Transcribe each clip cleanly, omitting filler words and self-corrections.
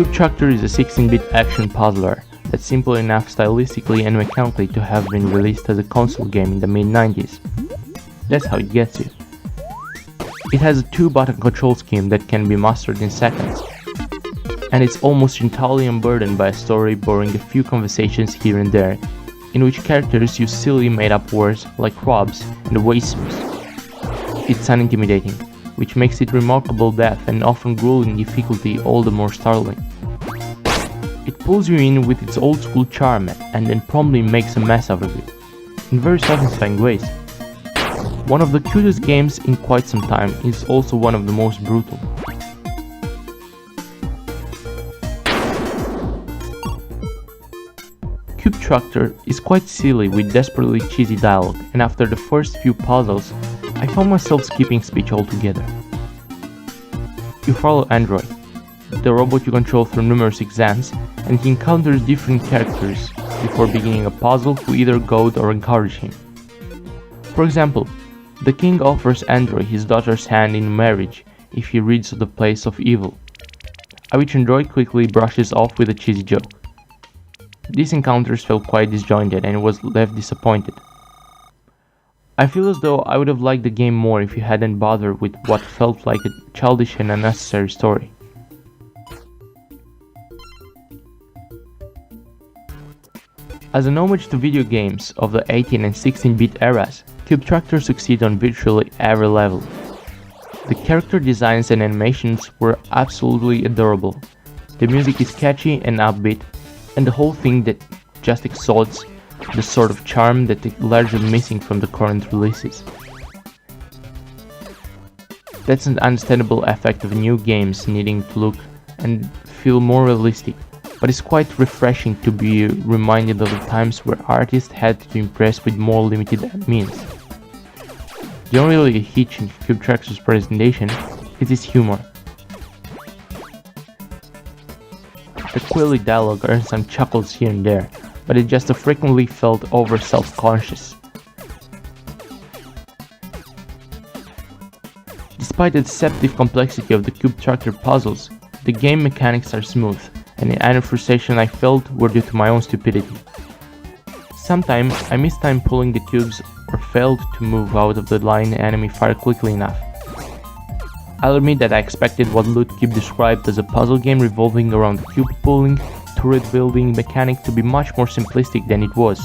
Cubetractor is a 16-bit action puzzler that's simple enough stylistically and mechanically to have been released as a console game in the mid-90s. That's how it gets you. It has a 2-button control scheme that can be mastered in seconds, and it's almost entirely unburdened by a story borrowing a few conversations here and there, in which characters use silly made-up words like crabs and oasis. It's unintimidating, which makes it remarkable depth and often grueling difficulty all the more startling. It pulls you in with its old-school charm and then promptly makes a mess out of it, in very satisfying ways. One of the cutest games in quite some time is also one of the most brutal. Cubetractor is quite silly with desperately cheesy dialogue, and after the first few puzzles, I found myself skipping speech altogether. You follow Android, the robot you control through numerous exams, and he encounters different characters before beginning a puzzle who either goad or encourage him. For example, the king offers Android his daughter's hand in marriage if he rids the place of evil, which Android quickly brushes off with a cheesy joke. These encounters felt quite disjointed and was left disappointed. I feel as though I would have liked the game more if you hadn't bothered with what felt like a childish and unnecessary story. As an homage to video games of the 18 and 16-bit eras, Cubetractor succeeded on virtually every level. The character designs and animations were absolutely adorable. The music is catchy and upbeat, and the whole thing that just exalts the sort of charm that is largely missing from the current releases. That's an understandable effect of new games needing to look and feel more realistic, but it's quite refreshing to be reminded of the times where artists had to impress with more limited means. The only real hitch in Cubetractor's presentation is its humor. The quilly dialogue earns some chuckles here and there, but it just frequently felt over self-conscious. Despite the deceptive complexity of the Cubetractor puzzles, the game mechanics are smooth, and any frustration I felt were due to my own stupidity. Sometimes I missed time pulling the cubes or failed to move out of the line enemy fire quickly enough. I'll admit that I expected what Loot Cube described as a puzzle game revolving around the cube pulling, turret building mechanic to be much more simplistic than it was.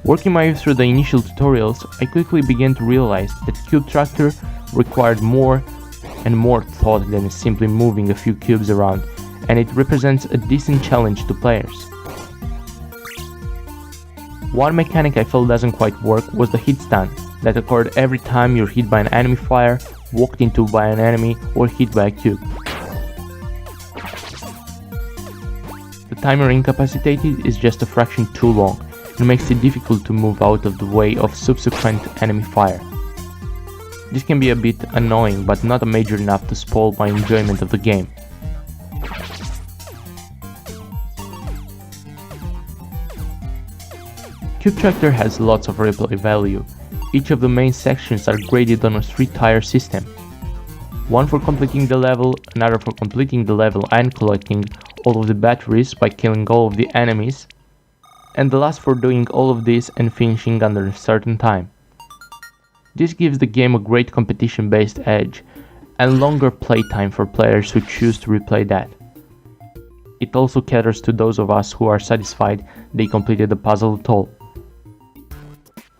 Working my way through the initial tutorials, I quickly began to realize that Cubetractor required more and more thought than simply moving a few cubes around, and it represents a decent challenge to players. One mechanic I felt doesn't quite work was the hit stun, that occurred every time you're hit by an enemy fire, walked into by an enemy, or hit by a cube. The timer incapacitated is just a fraction too long, and makes it difficult to move out of the way of subsequent enemy fire. This can be a bit annoying, but not major enough to spoil my enjoyment of the game. Cubetractor has lots of replay value. Each of the main sections are graded on a 3-tier system. One for completing the level, another for completing the level and collecting all of the batteries by killing all of the enemies, and the last for doing all of this and finishing under a certain time. This gives the game a great competition-based edge and longer playtime for players who choose to replay that. It also caters to those of us who are satisfied they completed the puzzle at all.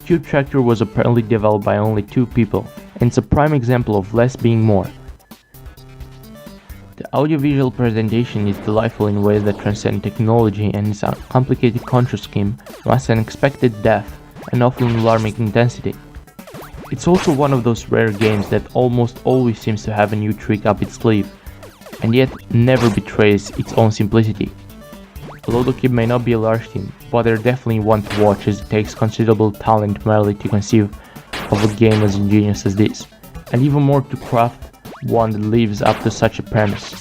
Cubetractor was apparently developed by only 2 people, and it's a prime example of less being more. The audiovisual presentation is delightful in ways that transcend technology, and its complicated control scheme has an unexpected depth and often alarming intensity. It's also one of those rare games that almost always seems to have a new trick up its sleeve, and yet never betrays its own simplicity. Although the cube may not be a large team, but they're definitely one to watch, as it takes considerable talent merely to conceive of a game as ingenious as this, and even more to craft one that lives up to such a premise.